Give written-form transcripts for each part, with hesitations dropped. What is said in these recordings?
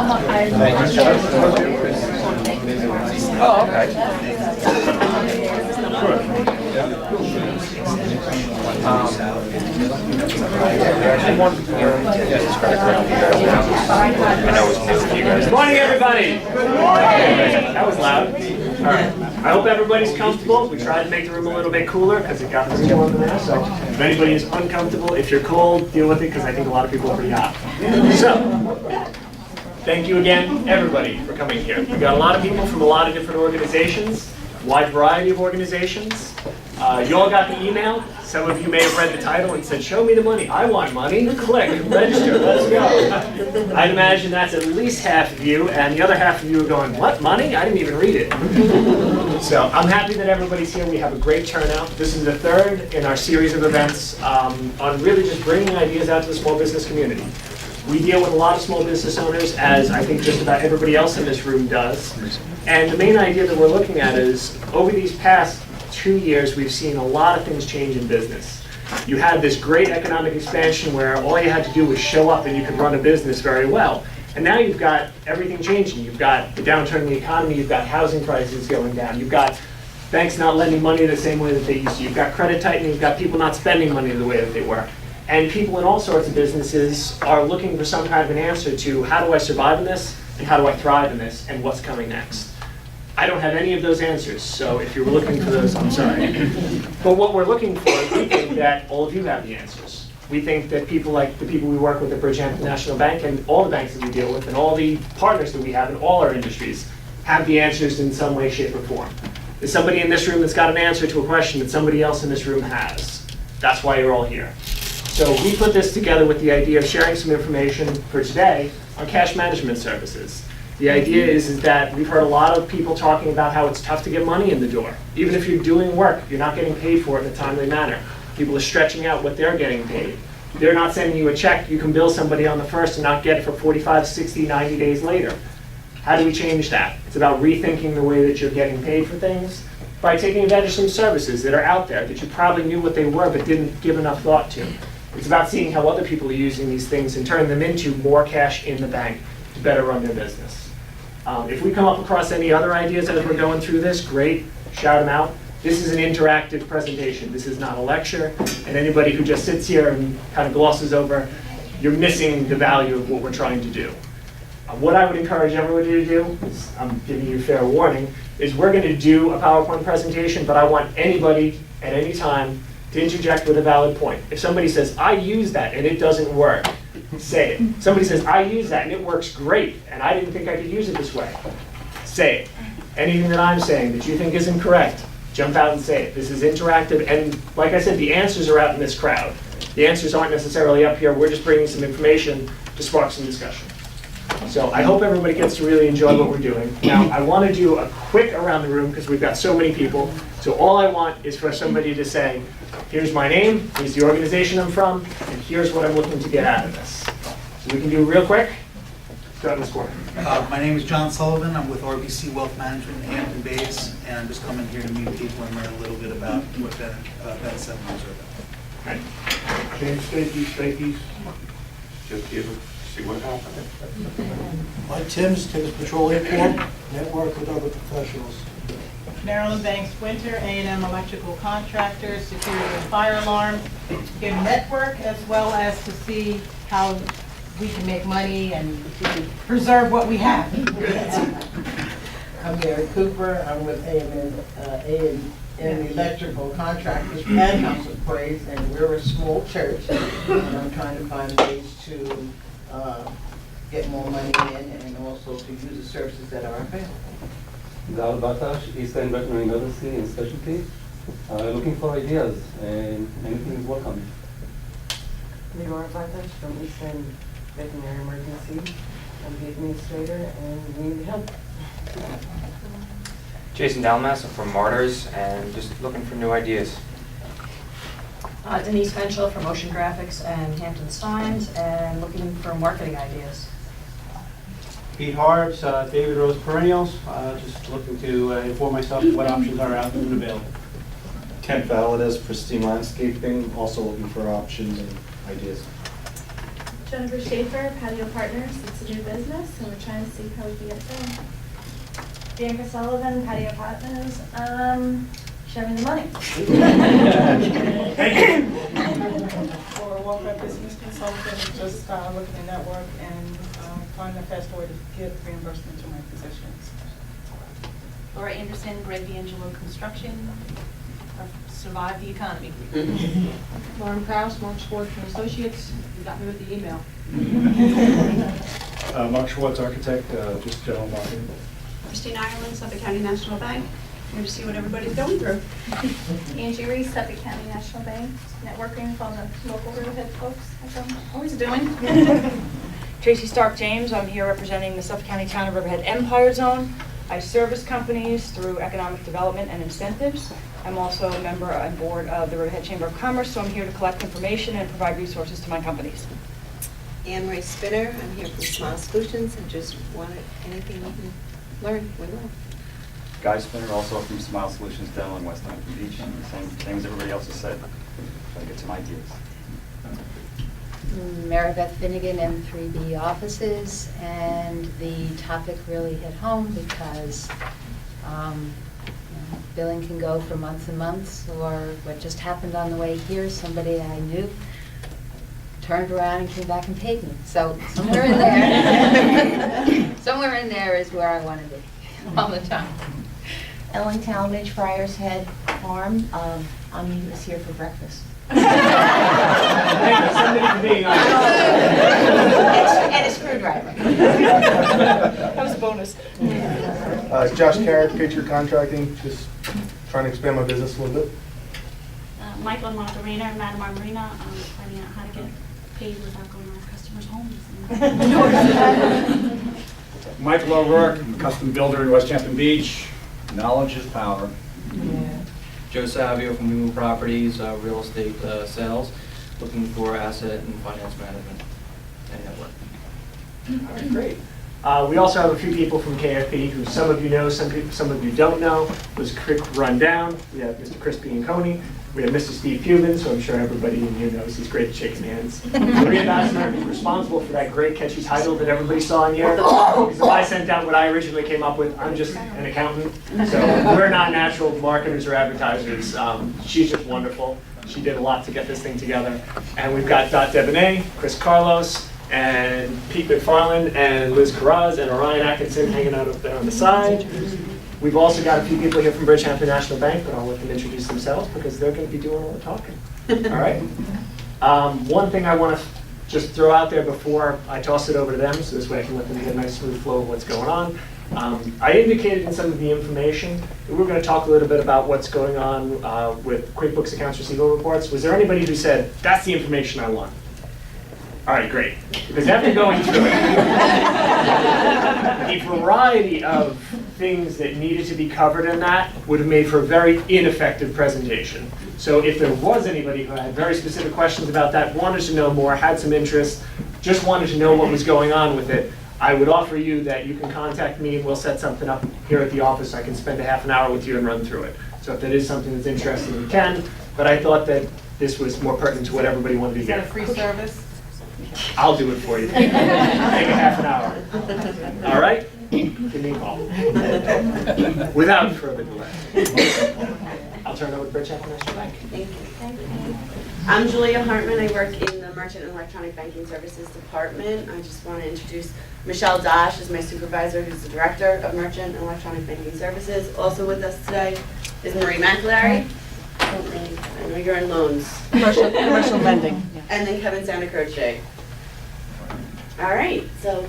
Oh, okay. I know it's new for you guys. Good morning, everybody. Good morning. That was loud. All right. I hope everybody's comfortable. We tried to make the room a little bit cooler because it got pretty warm in there. So if anybody is uncomfortable, if you're cold, deal with it because I think a lot of people are pretty hot. So thank you again, everybody, for coming here. We've got a lot of people from a lot of different organizations, wide variety of organizations. You all got the email. Some of you may have read the title and said, show me the money. I want money. Click, register, let's go. I'd imagine that's at least half of you, and the other half of you are going, what, money? I didn't even read it. So I'm happy that everybody's here. We have a great turnout. This is the third in our series of events on really just bringing ideas out to the small business community. We deal with a lot of small business owners, as I think just about everybody else in this room does. And the main idea that we're looking at is, over these past 2 years, we've seen a lot of things change in business. You had this great economic expansion where all you had to do was show up and you could run a business very well. And now you've got everything changing. You've got the downturn in the economy, you've got housing prices going down, you've got banks not lending money the same way that they used to, you've got credit tightening, you've got people not spending money the way that they were. And people in all sorts of businesses are looking for some kind of an answer to how do I survive in this, and how do I thrive in this, and what's coming next. I don't have any of those answers, so if you were looking for those, I'm sorry. But what we're looking for is we think that all of you have the answers. We think that people like the people we work with at Bridgehampton National Bank and all the banks that we deal with and all the partners that we have in all our industries have the answers in some way, shape, or form. There's somebody in this room that's got an answer to a question that somebody else in this room has. That's why you're all here. So we put this together with the idea of sharing some information for today on cash management services. The idea is that we've heard a lot of people talking about how it's tough to get money in the door. Even if you're doing work, you're not getting paid for it in a timely manner. People are stretching out what they're getting paid. They're not sending you a check. You can bill somebody on the first and not get it for 45, 60, 90 days later. How do we change that? It's about rethinking the way that you're getting paid for things by taking advantage of some services that are out there that you probably knew what they were but didn't give enough thought to. It's about seeing how other people are using these things and turning them into more cash in the bank to better run their business. If we come up across any other ideas as we're going through this, great, shout them out. This is an interactive presentation. This is not a lecture, and anybody who just sits here and kind of glosses over, you're missing the value of what we're trying to do. What I would encourage everybody to do, is, I'm giving you fair warning, is we're going to do a PowerPoint presentation, but I want anybody at any time to interject with a valid point. If somebody says, I use that and it doesn't work, say it. Somebody says, I use that and it works great, and I didn't think I could use it this way. Say it. Anything that I'm saying that you think is incorrect, jump out and say it. This is interactive, and like I said, the answers are out in this crowd. The answers aren't necessarily up here. We're just bringing some information to spark some discussion. So I hope everybody gets to really enjoy what we're doing. Now, I want to do a quick around the room because we've got so many people. So all I want is for somebody to say, here's my name, here's the organization I'm from, and here's what I'm looking to get out of this. So we can do real quick. Go in this corner. My name is John Sullivan. I'm with RBC Wealth Management in Hampton Bays, and I'm just coming here to meet people and learn a little bit about what that seminars are about. Right. James Stapes, just here to see what happened. Mike Timms Petroleum Corp., network with other professionals. Marilyn Banks Winter, A&M Electrical Contractors, Security and Fire Alarm, give network as well as to see how we can make money and preserve what we have. I'm Mary Cooper. I'm with A&M Electrical Contractors and House of Praise, and we're a small church, and I'm trying to find ways to get more money in and also to use the services that are available. Dal Batash, Eastern Veterinary Medicine and Specialty. Looking for ideas, and anything is welcome. Leora Batash from Eastern Veterinary Emergency. I'm the administrator and we need help. Jason Dalmas, I'm from Martyrs, and just looking for new ideas. Denise Henschel from Ocean Graphics and Hampton Steins, and looking for marketing ideas. Pete Harbs, David Rose Perennials, just looking to inform myself what options are out there and available. Kent Valadez, Pristine Landscaping, also looking for options and ideas. Jennifer Schaefer, Patio Partners. It's a new business, and we're trying to see how we can get it going. Bianca Sullivan, Patio Partners. Show me the money. For Walker Business Consultant, just looking at network and finding a fast way to get reimbursement to my positions. Laura Anderson, Greg D'Angelo Construction. Survive the economy. Lauren Kraus, Mark Schwartz and Associates. You got me with the email. Mark Schwartz, architect, just general marketing. Christine Ireland, Suffolk County National Bank. Here to see what everybody's going through. Angie Reese, Suffolk County National Bank. Networking with all the local Riverhead folks, like I'm always doing. Tracy Stark James, I'm here representing the Suffolk County Town of Riverhead Empire Zone. I service companies through economic development and incentives. I'm also a member and board of the Riverhead Chamber of Commerce, so I'm here to collect information and provide resources to my companies. Anne Marie Spinner, I'm here from Smile Solutions and just wanted anything you can learn, we will. Guy Spinner, also from Smile Solutions Dental in West Hampton Beach. Same as everybody else has said. Try to get some ideas. Mary Beth Finnegan, M3B offices, and the topic really hit home because billing can go for months and months, or what just happened on the way here, somebody I knew turned around and came back and paid me. So somewhere in there, somewhere in there is where I want to be all the time. Ellen Talmadge, Friars Head Farm. I'm just here for breakfast. Thank you, somebody for being on. And a screwdriver. That was a bonus. Josh Carrick, Patriot Contracting, just trying to expand my business a little bit. Michael and Monica Rayner, Madam Armarina, finding out how to get paid without going to our customers' homes. Michael O'Rourke, I'm a custom builder in West Hampton Beach. Knowledge is power. Joe Savio from New Properties, real estate sales, looking for asset and finance management and network. All right, great. We also have a few people from KFP who some of you know, some of you don't know. There's a quick rundown. We have Mr. Chris Bianconi. We have Mr. Steve Pubin, so I'm sure everybody in here knows he's great at shaking hands. Maria Bassner is responsible for that great catchy title that everybody saw in here. Because if I sent out what I originally came up with, I'm just an accountant. So we're not natural marketers or advertisers. She's just wonderful. She did a lot to get this thing together. And we've got Dot Debonet, Chris Carlos, and Pete McFarland, and Liz Carraz, and Orion Atkinson hanging out up there on the side. We've also got a few people here from Bridgehampton National Bank, but I'll let them introduce themselves because they're going to be doing all the talking. All right? One thing I want to just throw out there before I toss it over to them, so this way I can let them get a nice smooth flow of what's going on. I indicated in some of the information that we're going to talk a little bit about what's going on with QuickBooks accounts receivable reports. Was there anybody who said, that's the information I want? All right, great. Because after going through it, a variety of things that needed to be covered in that would have made for a very ineffective presentation. So if there was anybody who had very specific questions about that, wanted to know more, had some interest, just wanted to know what was going on with it, I would offer you that you can contact me and we'll set something up here at the office. I can spend a half an hour with you and run through it. So if that is something that's interesting, we can. But I thought that this was more pertinent to what everybody wanted to Is hear. that a free service? I'll do it for you. Take a half an hour. All right? Give me a call. Without further delay. I'll turn it over to Bridgehampton National Bank. Thank you. I'm Julia Hartman. I work in the Merchant and Electronic Banking Services Department. I just want to introduce Michelle Dash as my supervisor, who's the Director of Merchant and Electronic Banking Services. Also with us today is Marie McAlary. I know you're in loans. Commercial lending. And then Kevin Santa Croce. All right, so.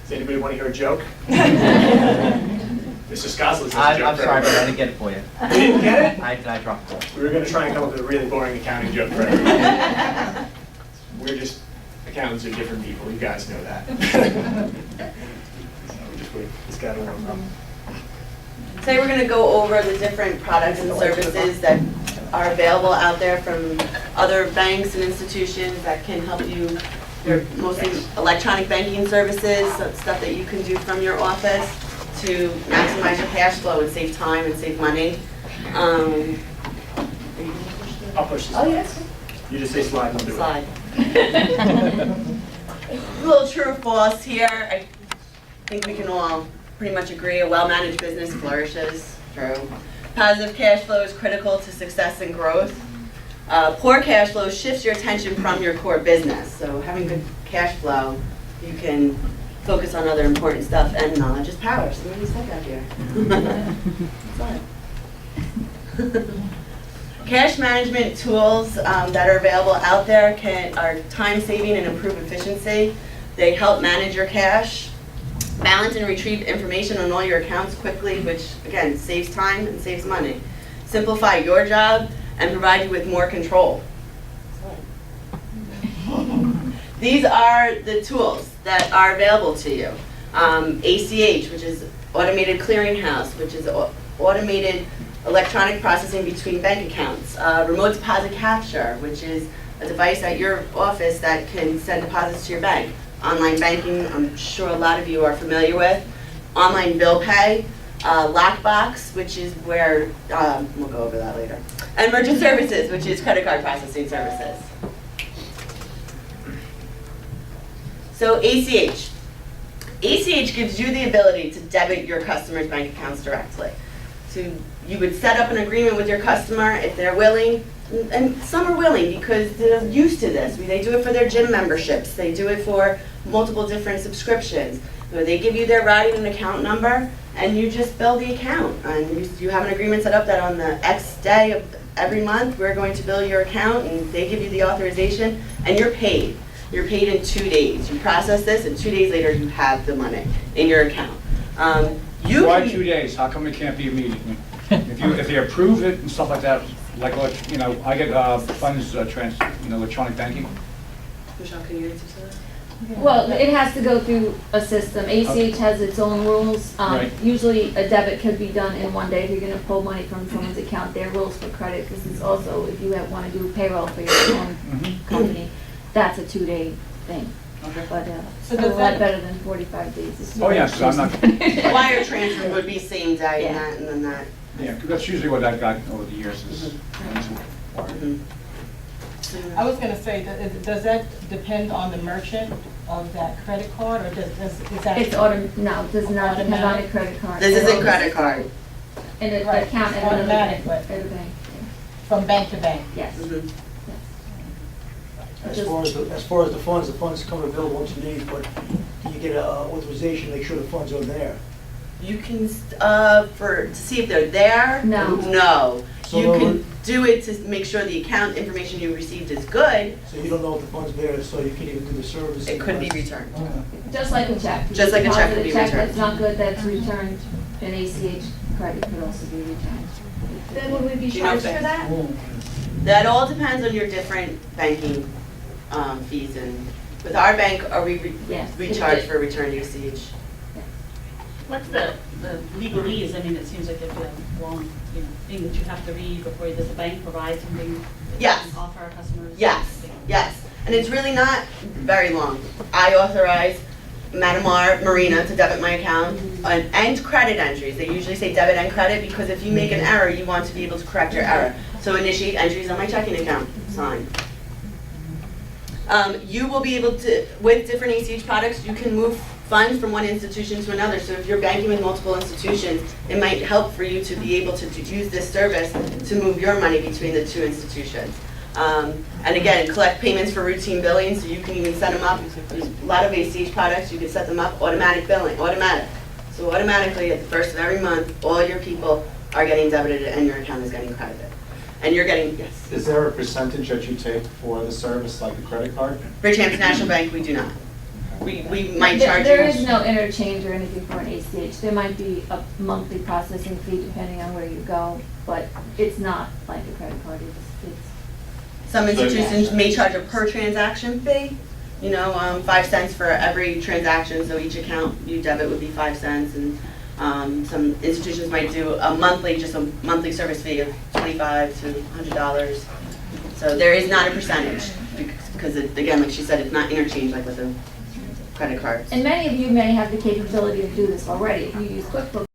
Does anybody want to hear a joke? Mr. Skoslitz has a joke. I'm sorry, but I didn't get it for you. You didn't get it? I dropped it. We were going to try and come up with a really boring accounting joke for everybody. We're just, accountants are different people. You guys know that. Just wait. This guy don't know. Today we're going to go over the different products and services that are available out there from other banks and institutions that can help you They're mostly electronic banking services, so stuff that you can do from your office to maximize your cash flow and save time and save money. I'll push this. Oh, yes. You just say slide, I'll do it. Slide. A little true or false here. I think we can all pretty much agree a well-managed business flourishes. True. Positive cash flow is critical to success and growth. Poor cash flow shifts your attention from your core business. So having good cash flow, you can focus on other important stuff, and knowledge is power. Somebody said that here. Cash management tools that are available out there are time-saving and improve efficiency. They help manage your cash, balance and retrieve information on all your accounts quickly, which again saves time and saves money. Simplify your job and provide you with more control. These are the tools that are available to you. ACH, which is Automated Clearinghouse, which is automated electronic processing between bank accounts. Remote deposit capture, which is a device at your office that can send deposits to your bank. Online banking, I'm sure a lot of you are familiar with. Online bill pay. Lockbox, which is where, we'll go over that later. And merchant services, which is credit card processing services. So ACH. ACH gives you the ability to debit your customers' bank accounts directly. So you would set up an agreement with your customer if they're willing, and some are willing because they're used to this. They do it for their gym memberships. They do it for multiple different subscriptions. So they give you their routing and account number, and you just bill the account. And you have an agreement set up that on the X day of every month, we're going to bill your account, and they give you the authorization, and you're paid. You're paid in 2 days. You process this, and 2 days later, you have the money in your account. Why 2 days? How come it can't be immediately? If they approve it and stuff like that, like, you know, I get funds electronic banking. Michelle, can you answer to that? Well, it has to go through a system. ACH has its own rules. Right. Usually a debit could be done in 1 day if you're going to pull money from someone's account. There are rules for credit because it's also, if you want to do payroll for your own company, that's a 2-day thing. Okay. But So it's a does lot that- better than 45 days. Oh, yes, I'm not, Wire transfer would be same day and that, and then that. yeah, 'cause that's usually what I've got over the years is. I was gonna say, does that depend on the merchant of that credit card, or is that? It's no, it does not depend on a credit card. This isn't credit card. And the Right, account it's at another automatic, bank. but- At a bank, From bank to bank? yes. As far as the funds come available in 2 days, but do you get a authorization to make sure the funds are there? You can, to see if they're there? No. No. So You they'll- can do it to make sure the account information you received is good. So you don't know if the fund's there, so you can't even do the service? It could be returned. Just like a check. Just like a check could be Deposit a check returned. that's not good, that's returned, an ACH credit could also be returned. Then would we be Do you know charged if for that? That all depends on your different banking fees, and with our bank, are Yes. we charge for returned ACH? What's the legalese? I mean, it seems like there's a long, thing that you have to read before, does the bank provide something that Yes. we can offer our customers? Yes, yes, and it's really not very long. I authorize Matamar Marina to debit my account, and credit entries. They usually say debit and credit because if you make an error, you want to be able to correct your error. So initiate entries on my checking account, sign. You will be able to, with different ACH products, you can move funds from one institution to another. So if you're banking with multiple institutions, it might help for you to be able to use this service to move your money between the two institutions. And again, collect payments for routine billing, so you can even set them up. There's a lot of ACH products, you can set them up, automatic billing, automatic. So automatically, at the first of every month, all your people are getting debited and your account is getting credited. And you're getting, yes. Is there a percentage that you take for the service, like a credit card? Bridgehampton National Bank, we do not. We might charge you. There is no interchange or anything for an ACH. There might be a monthly processing fee depending on where you go, but it's not like a credit card. It's Some institutions may charge a per transaction fee, 5 cents for every transaction, so each account you debit would be 5 cents, and some institutions might do a monthly service fee of $25 to $100. So there is not a percentage, because again, like she said, it's not interchange like with the credit cards. And many of you may have the capability to do this already. If you use QuickBooks,